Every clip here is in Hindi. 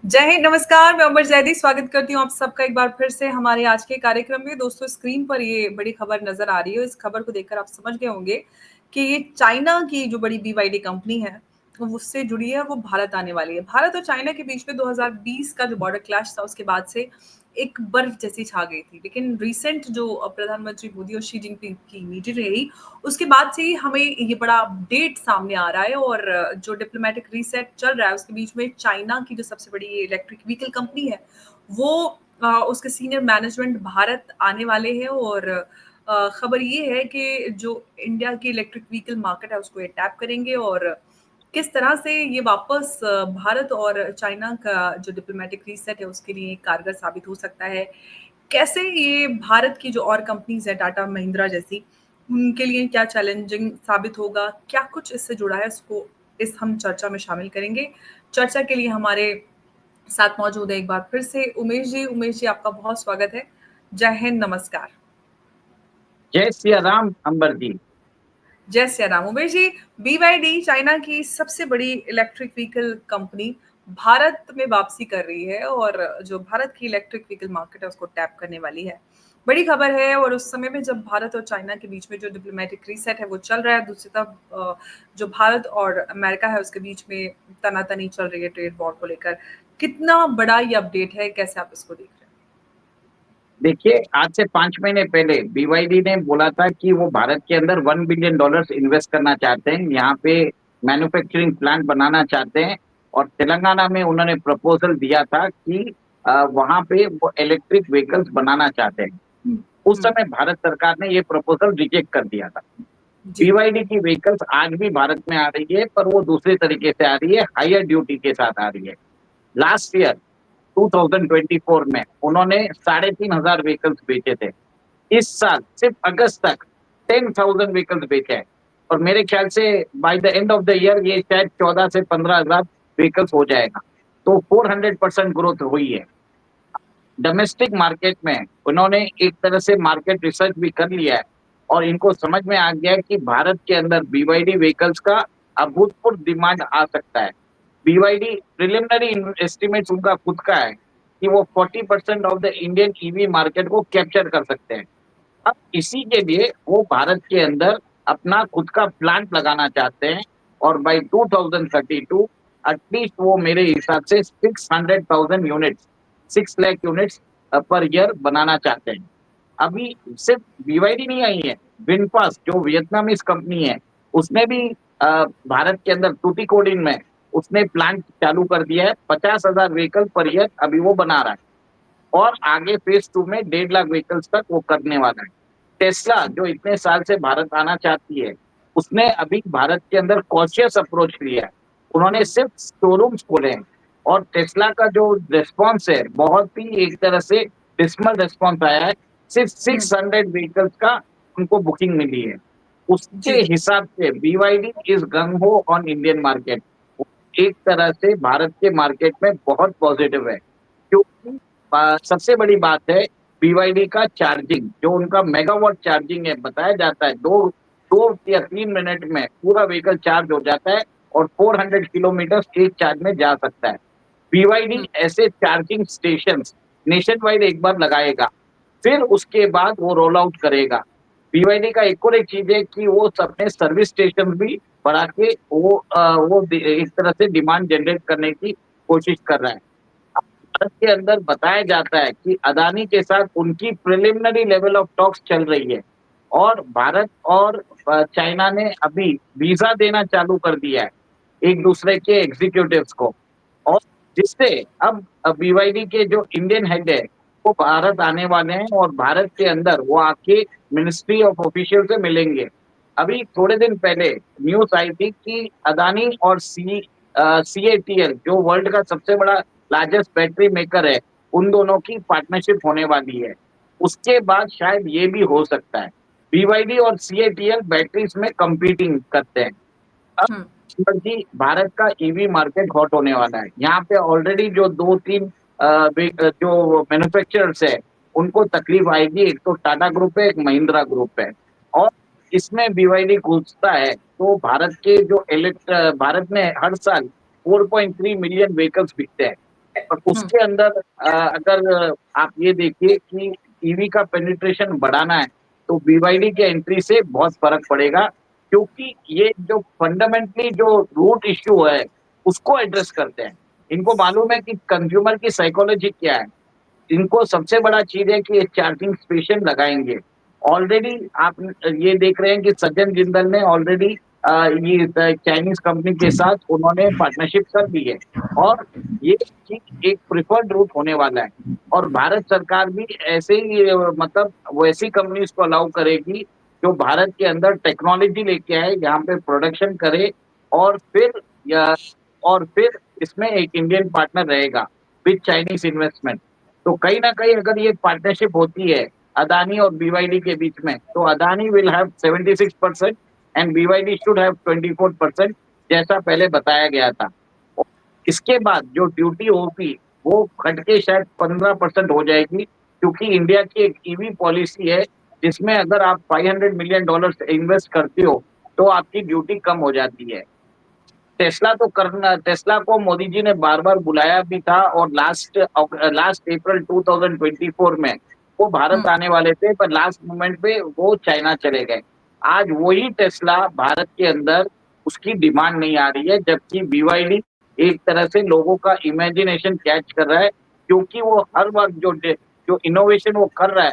जय हिंद, नमस्कार। मैं अमर जैदी स्वागत करती हूँ आप सबका एक बार फिर से हमारे आज के कार्यक्रम में। दोस्तों, स्क्रीन पर ये बड़ी खबर नज़र आ रही है। इस खबर को देखकर आप समझ गए होंगे कि ये चाइना की जो बड़ी बीवाईडी कंपनी है, वो उससे जुड़ी है, वो भारत आने वाली है। भारत और चाइना के बीच में 2020 का जो बॉर्डर क्लैश था, उसके बाद से एक बर्फ जैसी छा गई थी। लेकिन रिसेंट जो प्रधानमंत्री मोदी और शी जिनपिंग की मीटिंग रही, उसके बाद से ही हमें ये बड़ा अपडेट सामने आ रहा है और जो डिप्लोमेटिक रीसेट चल रहा है, उसके बीच में चाइना की जो सबसे बड़ी इलेक्ट्रिक व्हीकल कंपनी है, वो उसके सीनियर मैनेजमेंट भारत आने वाले हैं और खबर ये है कि जो इंडिया की इलेक्ट्रिक व्हीकल मार्केट है, उसको ये टैप करेंगे और किस तरह से ये वापस भारत और चाइना का जो डिप्लोमेटिक रीसेट है, उसके लिए कारगर साबित हो सकता है। कैसे ये भारत की जो और कंपनीज़ हैं, टाटा, महिंद्रा जैसी, उनके लिए क्या चैलेंजिंग साबित होगा? क्या कुछ इससे जुड़ा है, इसको इस हम चर्चा में शामिल करेंगे। चर्चा के लिए हमारे साथ मौजूद है एक बार फिर से उमेश जी। उमेश जी, आपका बहुत स्वागत है। जय हिंद, नमस्कार। जय सिया राम अंबर जी। जय सिया राम। उमेश जी, बीवाईडी चाइना की सबसे बड़ी इलेक्ट्रिक व्हीकल कंपनी भारत में वापसी कर रही है और जो भारत की इलेक्ट्रिक व्हीकल मार्केट है, उसको टैप करने वाली है। बड़ी खबर है और उस समय में जब भारत और चाइना के बीच में जो डिप्लोमेटिक रीसेट है, वो चल रहा है। दूसरी तरफ जो भारत और अमेरिका है, उसके बीच में तनातनी चल रही है ट्रेड वॉर को लेकर। कितना बड़ा ये अपडेट है? कैसे आप इसको देख रहे हैं? देखिए, आज से 5 महीने पहले बीवाईडी ने बोला था कि वो भारत के अंदर $1 बिलियन इन्वेस्ट करना चाहते हैं, यहाँ पे मैन्युफैक्चरिंग प्लांट बनाना चाहते हैं। और तेलंगाना में उन्होंने प्रपोजल दिया था कि वहाँ पे वो इलेक्ट्रिक व्हीकल्स बनाना चाहते हैं। हुँ, उस हुँ। समय भारत सरकार ने ये प्रपोजल रिजेक्ट कर दिया था। जी। बीवाईडी की व्हीकल्स आज भी भारत में आ रही है, पर वो दूसरे तरीके से आ रही है, हायर ड्यूटी के साथ आ रही है। लास्ट ईयर 2024 में उन्होंने 3,500 व्हीकल्स बेचे थे। इस साल सिर्फ अगस्त तक 10,000 व्हीकल्स बेचे हैं। और मेरे ख्याल से by the end of the year ये शायद 14 से 15,000 व्हीकल्स हो जाएगा। तो 400% ग्रोथ हुई है। डोमेस्टिक मार्केट में उन्होंने एक तरह से मार्केट रिसर्च भी कर लिया है और इनको समझ में आ गया है कि भारत के अंदर बीवाईडी व्हीकल्स का अभूतपूर्व डिमांड आ सकता है। बीवाईडी प्रिलिमिनरी एस्टिमेट्स उनका खुद का है कि वो 40% of the Indian EV market को कैप्चर कर सकते हैं। अब इसी के लिए वो भारत के अंदर अपना खुद का प्लांट लगाना चाहते हैं और बाय 2032 एटलीस्ट वो मेरे हिसाब से 600,000 units 6 lakh units per year बनाना चाहते हैं। अभी सिर्फ बीवाईडी नहीं आई है, विनफास्ट जो वियतनामीज कंपनी है, उसने भी भारत के अंदर टूटिकोडिन में उसने प्लांट चालू कर दिया है। 50,000 व्हीकल पर ईयर अभी वो बना रहा है और आगे फेज 2 में 1.5 लाख व्हीकल्स तक वो करने वाला है। टेस्ला जो इतने साल से भारत आना चाहती है, उसने अभी भारत के अंदर कॉशियस अप्रोच लिया है। उन्होंने हुँ, सिर्फ शोरूम्स खोले हैं और टेस्ला का जो रिस्पॉन्स है, बहुत ही एक तरह से डिसमल रिस्पॉन्स आया है। सिर्फ हुँ। 600 व्हीकल्स का उनको बुकिंग मिली है। उसके जी। हिसाब से बीवाईडी इज गंग हो ऑन इंडियन मार्केट। एक तरह से भारत के मार्केट में बहुत पॉजिटिव है, क्योंकि सबसे बड़ी बात है बीवाईडी का चार्जिंग, जो उनका मेगावाट चार्जिंग है। बताया जाता है 2 या 3 मिनट में पूरा व्हीकल चार्ज हो जाता है और 400 किलोमीटर एक चार्ज में जा सकता है। बीवाईडी हुँ, ऐसे चार्जिंग स्टेशन नेशन वाइड एक बार लगाएगा, फिर उसके बाद वो रोल आउट करेगा। बीवाईडी का एक और एक चीज है कि वो अपने सर्विस स्टेशन भी बढ़ा के वो एक तरह से डिमांड जनरेट करने की कोशिश कर रहा है। भारत के अंदर बताया जाता है कि अदानी के साथ उनकी प्रिलिमिनरी लेवल ऑफ टॉक्स चल रही है और भारत और चाइना ने अभी वीजा देना चालू कर दिया है एक दूसरे के एग्जीक्यूटिव्स को। और जिससे अब बीवाईडी के जो इंडियन हेड है, वो भारत आने वाले हैं और भारत के अंदर वो आके मिनिस्ट्री ऑफ ऑफिशियल से मिलेंगे। अभी थोड़े दिन पहले न्यूज आई थी कि अदानी और सीएटीएल जो वर्ल्ड का सबसे बड़ा लार्जेस्ट बैटरी मेकर है, उन दोनों की पार्टनरशिप होने वाली है। उसके बाद शायद ये भी हो सकता है। बीवाईडी और सीएटीएल बैटरीज में कंपीटिंग करते हैं। अब हुँ। जी भारत का ईवी मार्केट हॉट होने वाला है। यहाँ पे ऑलरेडी जो 2-3 जो मैन्युफैक्चरर्स है, उनको तकलीफ आएगी। एक तो टाटा ग्रुप है, एक महिंद्रा ग्रुप है और इसमें बीवाईडी घुसता है तो भारत के जो भारत में हर साल 4.3 मिलियन व्हीकल्स बिकते हैं। और हुँ, उसके अंदर अगर आप ये देखिए कि ईवी का पेनिट्रेशन बढ़ाना है, तो बीवाईडी के एंट्री से बहुत फ़र्क पड़ेगा, क्योंकि ये जो फंडामेंटली जो रूट इश्यू है, उसको एड्रेस करते हैं। इनको मालूम है कि कंज़्यूमर की साइकोलॉजी क्या है। इनको सबसे बड़ा चीज़ है कि ये चार्जिंग स्टेशन लगाएँगे। ऑलरेडी आप ये देख रहे हैं कि सज्जन जिंदल ने ऑलरेडी ये चाइनीज़ कंपनी के साथ उन्होंने पार्टनरशिप कर ली है और ये चीज़ एक प्रेफर्ड रूट होने वाला है और भारत सरकार भी ऐसे ही मतलब वैसी कंपनीज़ को अलाउ करेगी, जो भारत के अंदर टेक्नोलॉजी लेके आए, यहाँ पे प्रोडक्शन करे और या फिर इसमें एक इंडियन पार्टनर रहेगा विथ चाइनीज़ इन्वेस्टमेंट। तो कहीं न कहीं अगर ये पार्टनरशिप होती है, अदानी और बीवाईडी के बीच में, तो Adani will have 76% and BYD should have 24% जैसा पहले बताया गया था। और इसके बाद जो ड्यूटी होगी, वो घट के शायद 15% हो जाएगी, क्योंकि इंडिया की एक ईवी पॉलिसी है, जिसमें अगर आप $500 मिलियन इन्वेस्ट करते हो, तो आपकी ड्यूटी कम हो जाती है। टेस्ला को मोदी जी ने बार-बार बुलाया भी था और लास्ट अप्रैल 2024 में वो हुँ, भारत आने वाले थे, पर लास्ट मोमेंट पे वो चाइना चले गए। आज वही टेस्ला भारत के अंदर उसकी डिमांड नहीं आ रही है, जबकि बीवाईडी एक तरह से लोगों का इमेजिनेशन कैच कर रहा है, क्योंकि वो हर बार जो इनोवेशन वो कर रहा है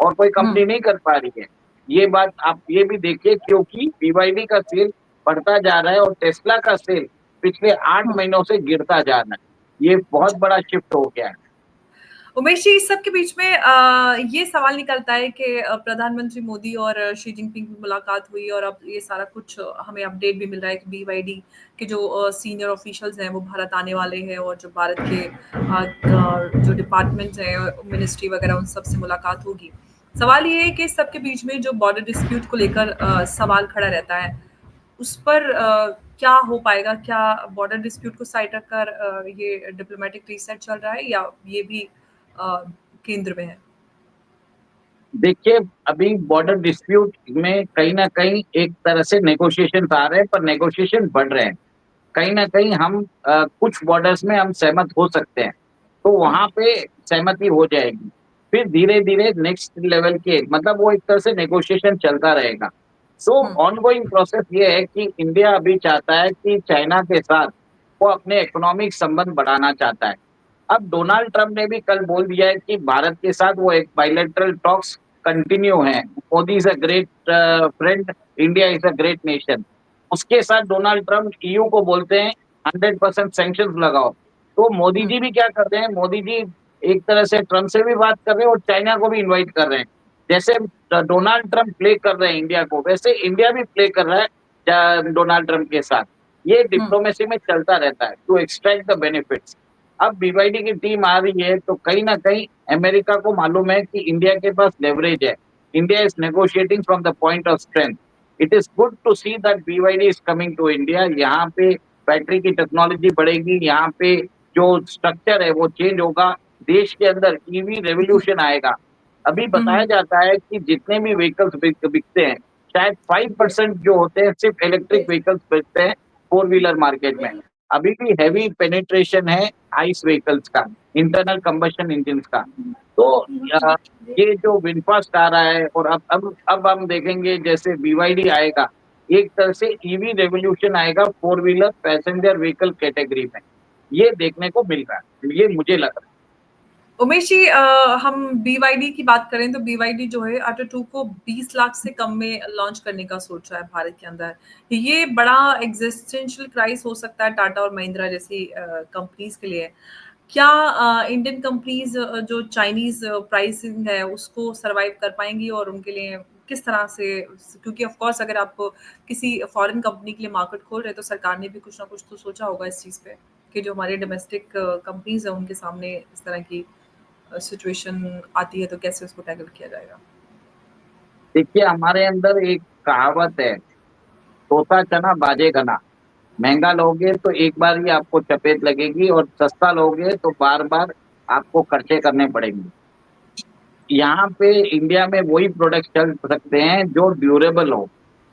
और कोई हुँ। कंपनी नहीं कर पा रही है। ये बात आप ये भी देखिए, क्योंकि बीवाईडी का सेल बढ़ता जा रहा है और टेस्ला का सेल पिछले 8 हुँ। महीनों से गिरता जा रहा है। ये बहुत बड़ा शिफ्ट हो गया है। उमेश जी, इस सब के बीच में ये सवाल निकलता है कि प्रधानमंत्री मोदी और शी जिनपिंग की मुलाकात हुई और अब ये सारा कुछ हमें अपडेट भी मिल रहा है कि बीवाईडी के जो सीनियर ऑफिशियल्स हैं वो भारत आने वाले हैं और जो भारत के जो डिपार्टमेंट्स हैं, मिनिस्ट्री वगैरह उन सब से मुलाकात होगी। सवाल ये है कि इस सब के बीच में जो बॉर्डर डिस्प्यूट को लेकर सवाल खड़ा रहता है, उस पर क्या हो पाएगा? क्या बॉर्डर डिस्प्यूट को साइड रखकर ये डिप्लोमेटिक रीसेट चल रहा है या ये भी अ, केंद्र में है? देखिए, अभी बॉर्डर डिस्प्यूट में कहीं न कहीं एक तरह से नेगोशिएशंस आ रहे हैं, पर नेगोशिएशन बढ़ रहे हैं। कहीं न कहीं हम कुछ बॉर्डर्स में हम सहमत हो सकते हैं, तो हुँ, वहाँ पे सहमति हो जाएगी। फिर धीरे-धीरे नेक्स्ट लेवल के मतलब वो एक तरह से नेगोशिएशन चलता रहेगा। सो हुँ, ऑनगोइंग प्रोसेस ये है कि इंडिया अभी चाहता है कि चाइना के साथ वो अपने इकोनॉमिक संबंध बढ़ाना चाहता है। अब हुँ, डोनाल्ड ट्रम्प ने भी कल बोल दिया है कि भारत के साथ वो एक बायलैटरल टॉक्स कंटिन्यू हैं। Modi is a great friend, India is a great nation. उसके साथ डोनाल्ड ट्रम्प ईयू को बोलते हैं 100% सैंक्शंस लगाओ। तो मोदी हुँ, जी भी क्या कर रहे हैं, मोदी जी एक तरह से ट्रम्प से भी बात कर रहे हैं और चाइना को भी इनवाइट कर रहे हैं। जैसे डोनाल्ड ट्रम्प प्ले कर रहे हैं इंडिया को, वैसे इंडिया भी प्ले कर रहा है डोनाल्ड ट्रम्प के साथ। ये हुँ, डिप्लोमेसी में चलता रहता है टू एक्सट्रैक्ट द बेनिफिट्स। अब बीवाईडी की टीम आ रही है, तो कहीं न कहीं अमेरिका को मालूम है कि इंडिया के पास लेवरेज है। India is negotiating from the point of strength. It is good to see that BYD is coming to India. यहाँ पे बैटरी की टेक्नोलॉजी बढ़ेगी, यहाँ पे जो स्ट्रक्चर है वो चेंज होगा, देश के अंदर ईवी रेवोल्यूशन आएगा। अभी हुँ, बताया हुँ, जाता है कि जितने भी व्हीकल्स बिकते हैं, शायद 5% जो होते हैं सिर्फ इलेक्ट्रिक व्हीकल्स बिकते हैं फोर व्हीलर मार्केट में। अभी भी हेवी पेनिट्रेशन है आइस व्हीकल्स का, इंटरनल कंबशन इंजिन्स का। तो अ, ये जो विनफास्ट आ रहा है और अब हम देखेंगे जैसे बीवाईडी आएगा, एक तरह से ईवी रेवोल्यूशन आएगा four wheeler passenger vehicle category में। ये देखने को मिल रहा है, ये मुझे लग रहा है। उमेश जी, हम बीवाईडी की बात करें तो बीवाईडी जो है ऑटो 2 को 20 लाख से कम में लॉन्च करने का सोच रहा है भारत के अंदर। ये बड़ा एक्जिस्टेंशियल क्राइस हो सकता है टाटा और महिंद्रा जैसी कंपनीज़ के लिए। क्या इंडियन कंपनीज़ जो चाइनीज़ प्राइसिंग है उसको सर्वाइव कर पाएँगी और उनके लिए किस तरह से, क्योंकि ऑफ कोर्स अगर आप किसी फॉरेन कंपनी के लिए मार्केट खोल रहे हैं तो सरकार ने भी कुछ ना कुछ तो सोचा होगा इस चीज़ पे कि जो हमारे डोमेस्टिक कंपनीज़ हैं उनके सामने इस तरह की सिचुएशन आती है तो कैसे उसको टैकल किया जाएगा? देखिए, हमारे अंदर एक कहावत है, "तोता चना बाजे घना।" महँगा लोगे तो एक बार ही आपको चपेट लगेगी और सस्ता लोगे तो बार-बार आपको खर्चे करने पड़ेंगे। यहाँ पे इंडिया में वही प्रोडक्ट्स चल सकते हैं जो ड्यूरेबल हो।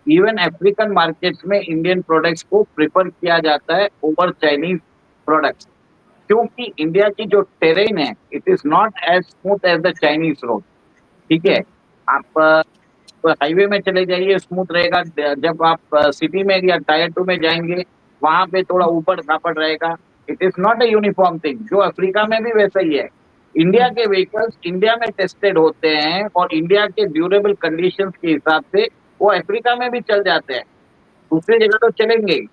इवन अफ्रीकन मार्केट्स में इंडियन प्रोडक्ट्स को प्रेफ़र किया जाता है ओवर चाइनीज़ प्रोडक्ट्स। क्योंकि इंडिया की जो टेरेन है it is not as smooth as the Chinese road. ठीक है, हम्म। आप हाईवे में चले जाइए स्मूथ रहेगा, जब आप सिटी में या टायर टू में जाएंगे वहां पे थोड़ा ऊपर खापड़ रहेगा। It is not a uniform thing, जो अफ्रीका में भी वैसा ही है। इंडिया हम्म। के व्हीकल्स इंडिया में टेस्टेड होते हैं और इंडिया के ड्यूरेबल कंडीशंस के हिसाब से वो अफ्रीका में भी चल जाते हैं, दूसरी जगह तो चलेंगे ही।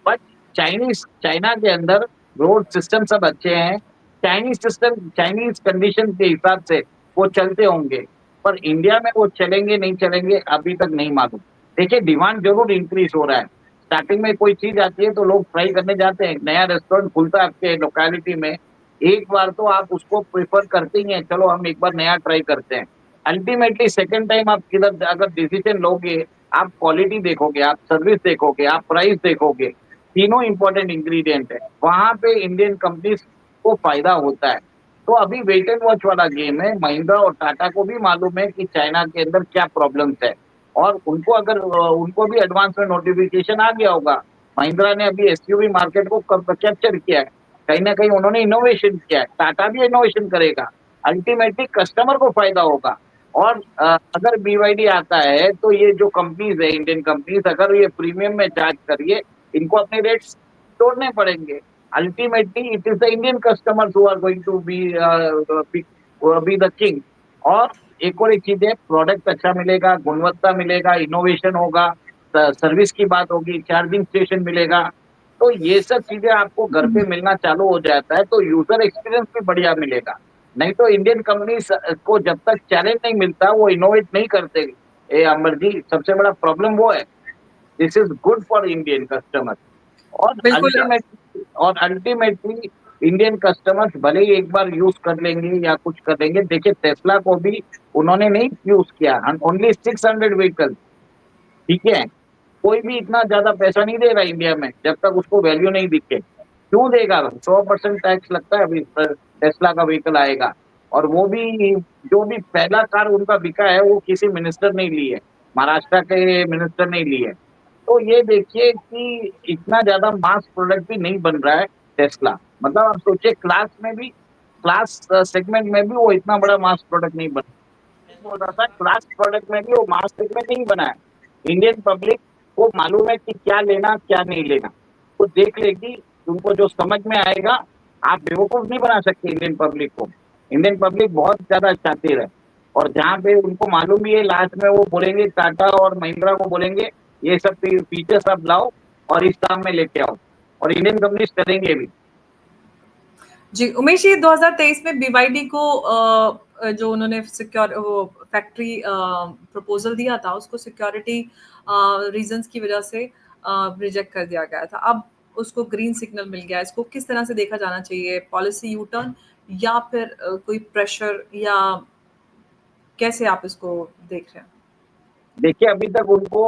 बट चाइना के अंदर रोड सिस्टम सब अच्छे हैं, चाइनीज सिस्टम चाइनीज कंडीशन के हिसाब से वो चलते होंगे, पर इंडिया में वो चलेंगे नहीं चलेंगे अभी तक नहीं मालूम। देखिए डिमांड जरूर इंक्रीज हो रहा है, स्टार्टिंग में कोई चीज आती है तो लोग ट्राई करने जाते हैं, नया रेस्टोरेंट खुलता है आपके लोकेलिटी में, एक बार तो आप उसको प्रेफर करते ही हैं, चलो हम एक बार नया ट्राई करते हैं। अल्टीमेटली सेकेंड टाइम आप किधर अगर डिसीजन लोगे, आप क्वालिटी देखोगे, आप सर्विस देखोगे, आप प्राइस देखोगे, तीनों इंपॉर्टेंट इंग्रेडिएंट है, वहां पे इंडियन कंपनीज को फायदा होता है। तो अभी वेट एंड वॉच वाला गेम है, महिंद्रा और टाटा को भी मालूम है कि चाइना के अंदर क्या प्रॉब्लम्स है, और उनको अगर उनको भी एडवांस में नोटिफिकेशन आ गया होगा। महिंद्रा ने अभी एसयूवी मार्केट को कैप्चर किया है, कहीं ना कहीं उन्होंने इनोवेशन किया है, टाटा भी इनोवेशन करेगा, अल्टीमेटली कस्टमर को फायदा होगा। और अगर बीवाईडी आता है तो ये जो कंपनीज है इंडियन कंपनीज, अगर ये प्रीमियम में चार्ज करिए, इनको अपने रेट्स तोड़ने पड़ेंगे। Ultimately it is the Indian customers who are going to be the king. और एक चीज है, प्रोडक्ट अच्छा मिलेगा, गुणवत्ता मिलेगा, इनोवेशन होगा, सर्विस की बात होगी, चार्जिंग स्टेशन मिलेगा, तो ये सब चीजें आपको घर पे मिलना चालू हो जाता है तो यूजर एक्सपीरियंस भी बढ़िया मिलेगा। नहीं तो इंडियन कंपनीज को जब तक चैलेंज नहीं मिलता वो इनोवेट नहीं करते। ए अमर जी, सबसे बड़ा प्रॉब्लम वो है। This is good for Indian customer. और बिल्कुल। अल्टीमेटली इंडियन कस्टमर्स भले ही एक बार यूज कर लेंगे या कुछ कर लेंगे, देखिए टेस्ला को भी उन्होंने नहीं यूज किया, ओनली 600 व्हीकल। ठीक है, कोई भी इतना ज्यादा पैसा नहीं दे रहा इंडिया में जब तक उसको वैल्यू नहीं दिखे। क्यों देगा, 100% टैक्स लगता है अभी टेस्ला का व्हीकल आएगा। और वो भी जो भी पहला कार उनका बिका है वो किसी मिनिस्टर ने ली है, महाराष्ट्र के मिनिस्टर ने ली है। तो ये देखिए कि इतना ज्यादा मास प्रोडक्ट भी नहीं बन रहा है टेस्ला। मतलब आप सोचिए क्लास सेगमेंट में भी वो इतना बड़ा मास प्रोडक्ट नहीं बन, बोल रहा था क्लास प्रोडक्ट में भी वो मास सेगमेंट नहीं बना है। इंडियन पब्लिक को मालूम है कि क्या लेना क्या नहीं लेना, वो देख लेगी, उनको जो समझ में आएगा। आप बेवकूफ नहीं बना सकते इंडियन पब्लिक को, इंडियन पब्लिक बहुत ज्यादा शातिर है। और जहाँ पे उनको मालूम भी है, लास्ट में वो बोलेंगे, टाटा और महिंद्रा को बोलेंगे ये सब फीचर सब लाओ और इस काम में लेके आओ, और इंडियन कंपनीज करेंगे भी। जी, उमेश जी, 2023 में बीवाईडी को जो उन्होंने सिक्योर वो फैक्ट्री प्रपोजल दिया था, उसको सिक्योरिटी रीजंस की वजह से रिजेक्ट कर दिया गया था। अब उसको ग्रीन सिग्नल मिल गया है। इसको किस तरह से देखा जाना चाहिए? पॉलिसी यू टर्न या फिर कोई प्रेशर, या कैसे आप इसको देख रहे हैं? देखिए अभी तक उनको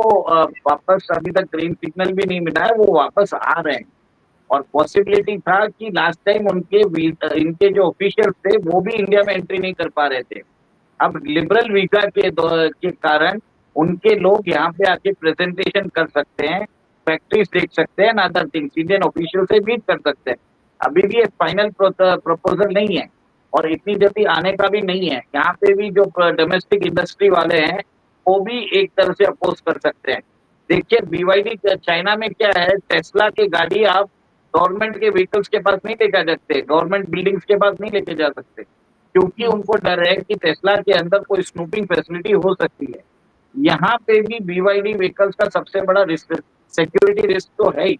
वापस अभी तक ग्रीन सिग्नल भी नहीं मिला है, वो वापस आ रहे हैं। और पॉसिबिलिटी था कि लास्ट टाइम इनके जो ऑफिशियल थे वो भी इंडिया में एंट्री नहीं कर पा रहे थे। अब लिबरल वीजा के कारण उनके लोग यहाँ पे आके प्रेजेंटेशन कर सकते हैं, फैक्ट्रीज देख सकते हैं, अदर थिंग्स इंडियन ऑफिशियल से मीट कर सकते हैं। अभी भी एक फाइनल प्रपोजल नहीं है और इतनी जल्दी आने का भी नहीं है। यहाँ पे भी जो डोमेस्टिक इंडस्ट्री वाले हैं वो भी एक तरह से अपोज कर सकते हैं। देखिए बीवाईडी चाइना में क्या है, टेस्ला की गाड़ी आप गवर्नमेंट के व्हीकल्स के पास नहीं लेकर जा सकते, गवर्नमेंट बिल्डिंग्स के पास नहीं लेके जा सकते, क्योंकि हुँ। उनको डर है कि टेस्ला के अंदर कोई स्नूपिंग फैसिलिटी हो सकती है। यहाँ पे भी बीवाईडी व्हीकल्स का सबसे बड़ा रिस्क, सिक्योरिटी रिस्क तो है ही।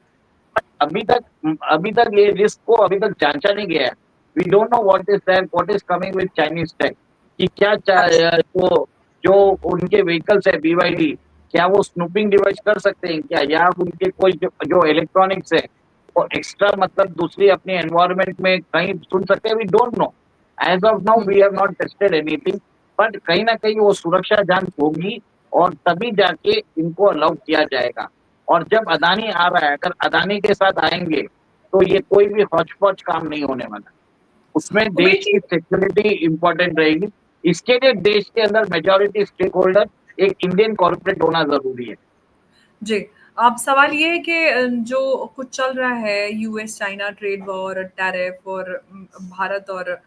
अभी तक ये रिस्क को अभी तक जांचा नहीं गया है। We don't know what is coming with Chinese tech, कि जो जो उनके व्हीकल्स है बीवाईडी, क्या वो स्नूपिंग डिवाइस कर सकते हैं क्या, या उनके कोई जो इलेक्ट्रॉनिक्स है वो एक्स्ट्रा मतलब दूसरी अपनी एनवायरनमेंट में कहीं सुन सकते हैं, we don't know. As of now we have not tested anything, but कहीं ना कहीं वो सुरक्षा जांच होगी और तभी जाके इनको अलाउ किया जाएगा। और जब अदानी आ रहा है, अगर अदानी के साथ आएंगे तो ये कोई भी हौच पौच काम नहीं होने वाला, उसमें उमेश देश जी। की सिक्योरिटी इंपॉर्टेंट रहेगी। इसके लिए देश के अंदर मेजॉरिटी स्टेक होल्डर एक इंडियन कॉर्पोरेट होना जरूरी है। जी। अब सवाल ये है कि जो कुछ चल रहा है US China trade war, tariff और भारत और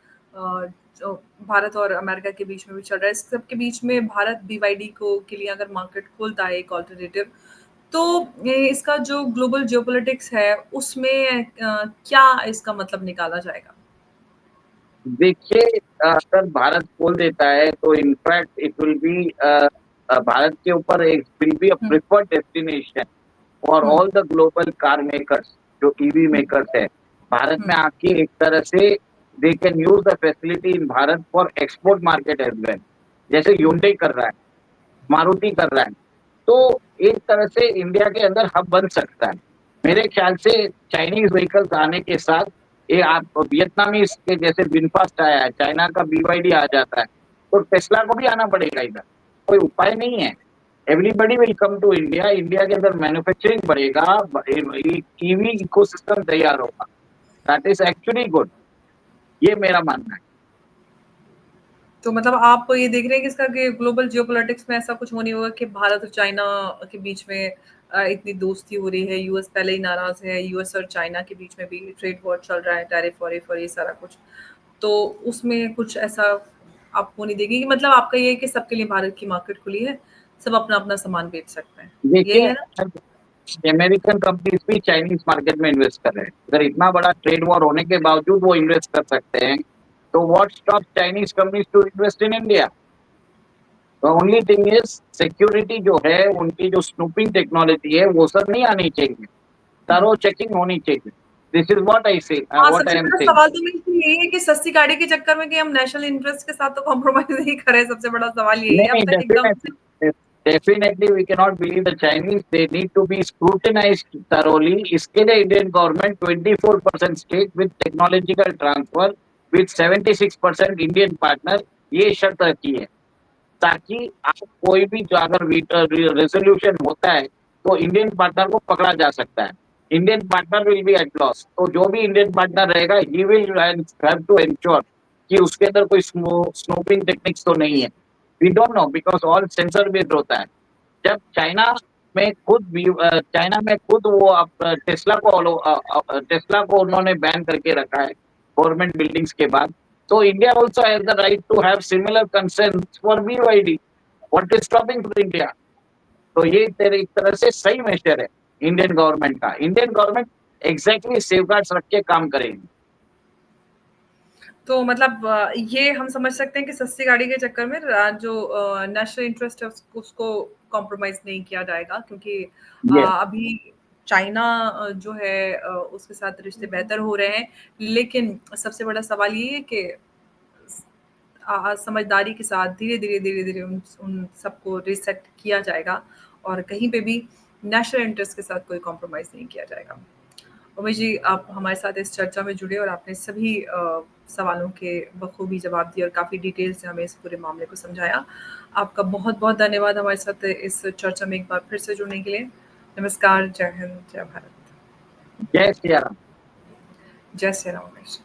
जो भारत और अमेरिका के बीच में भी चल रहा है। इस सब के बीच में भारत बीवाईडी को के लिए अगर मार्केट खोलता है एक अल्टरनेटिव, तो इसका जो ग्लोबल जियोपॉलिटिक्स है उसमें क्या इसका मतलब निकाला जाएगा? देखिए, अगर भारत खोल देता है तो in fact it will be Bharat के ऊपर एक will be a hmm, preferred destination for hmm, all the global car makers, जो ईवी हुँ, मेकर्स है। भारत हुँ, में आके एक तरह से they can use the facility in Bharat for export market as well, जैसे हुँ, Hyundai कर रहा है, मारुति कर रहा है। तो एक तरह से इंडिया के अंदर हब बन सकता है। मेरे ख्याल से चाइनीज व्हीकल्स आने के साथ ये आप वियतनामीज के जैसे विनफास्ट आया है, चाइना का बीवाईडी आ जाता है, तो टेस्ला को भी आना पड़ेगा इधर। कोई उपाय नहीं है। Everybody will come to India, India के अंदर मैन्युफैक्चरिंग बढ़ेगा, ईवी इकोसिस्टम तैयार होगा। दैट इज एक्चुअली गुड, ये मेरा मानना है। तो मतलब आप ये देख रहे हैं कि इसका कि ग्लोबल जियोपॉलिटिक्स में ऐसा कुछ वो नहीं होगा कि भारत और चाइना के बीच में इतनी दोस्ती हो रही है, यूएस पहले ही नाराज़ है, यूएस और चाइना के बीच में भी ट्रेड वॉर चल रहा है, टैरिफ वैरिफ और ये सारा कुछ। तो उसमें कुछ ऐसा आप होने देंगे कि मतलब आपका ये है कि सबके लिए भारत की मार्केट खुली है, सब अपना-अपना सामान बेच सकते हैं, यही देखिए, है ना? अमेरिकन कंपनीज भी चाइनीज मार्केट में इन्वेस्ट कर रहे हैं। अगर इतना बड़ा ट्रेड वॉर होने के बावजूद वो इन्वेस्ट कर सकते हैं, तो what stop Chinese companies to invest in India? The only thing is security जो है, उनकी जो स्नूपिंग टेक्नोलॉजी है, वो सब नहीं आनी चाहिए। हुँ। थरो चेकिंग होनी चाहिए। दिस इज व्हाट आई से, हाँ, व्हाट आई सबसे एम बड़ा सेइंग। सवाल तो मेरे को यही है कि सस्ती गाड़ी के चक्कर में कि हम नेशनल इंटरेस्ट के साथ तो कॉम्प्रोमाइज़ नहीं करें, सबसे बड़ा सवाल यही है। अब नहीं, तक एकदम से definitely we can not believe the Chinese, they need to be scrutinized thoroughly. इसके लिए Indian government 24% stake with technological transfer with 76% Indian partner, ये शर्त रखी है, ताकि आप कोई भी जो अगर रेजोल्यूशन होता है तो इंडियन पार्टनर को पकड़ा जा सकता है। Indian partner will be at loss, तो जो भी इंडियन पार्टनर रहेगा he will have to ensure कि उसके अंदर कोई स्नूपिंग टेक्निक्स तो नहीं है। We don't know because all sensor based होता है। जब चाइना में खुद वो टेस्ला को उन्होंने बैन करके रखा है गवर्नमेंट बिल्डिंग्स के बाद, तो India also has the right to have similar concerns for BYD. What is stopping for India? तो ये एक तरह से सही मेजर है इंडियन गवर्नमेंट का। इंडियन गवर्नमेंट एग्जैक्टली सेफगार्ड्स रख के काम करेगी। तो मतलब ये हम समझ सकते हैं कि सस्ती गाड़ी के चक्कर में जो नेशनल इंटरेस्ट है उसको कॉम्प्रोमाइज़ नहीं किया जाएगा क्योंकि ये अभी चाइना जो है उसके साथ रिश्ते बेहतर हो रहे हैं। लेकिन सबसे बड़ा सवाल ये है कि समझदारी के साथ धीरे-धीरे उन उन सबको रीसेट किया जाएगा और कहीं पे भी नेशनल इंटरेस्ट के साथ कोई कॉम्प्रोमाइज़ नहीं किया जाएगा। उमेश जी, आप हमारे साथ इस चर्चा में जुड़े और आपने सभी सवालों के बखूबी जवाब दिए और काफ़ी डिटेल से हमें इस पूरे मामले को समझाया। आपका बहुत-बहुत धन्यवाद हमारे साथ इस चर्चा में एक बार फिर से जुड़ने के लिए। नमस्कार, जय हिंद, जय भारत। जय श्री राम। जय श्री राम उमेश।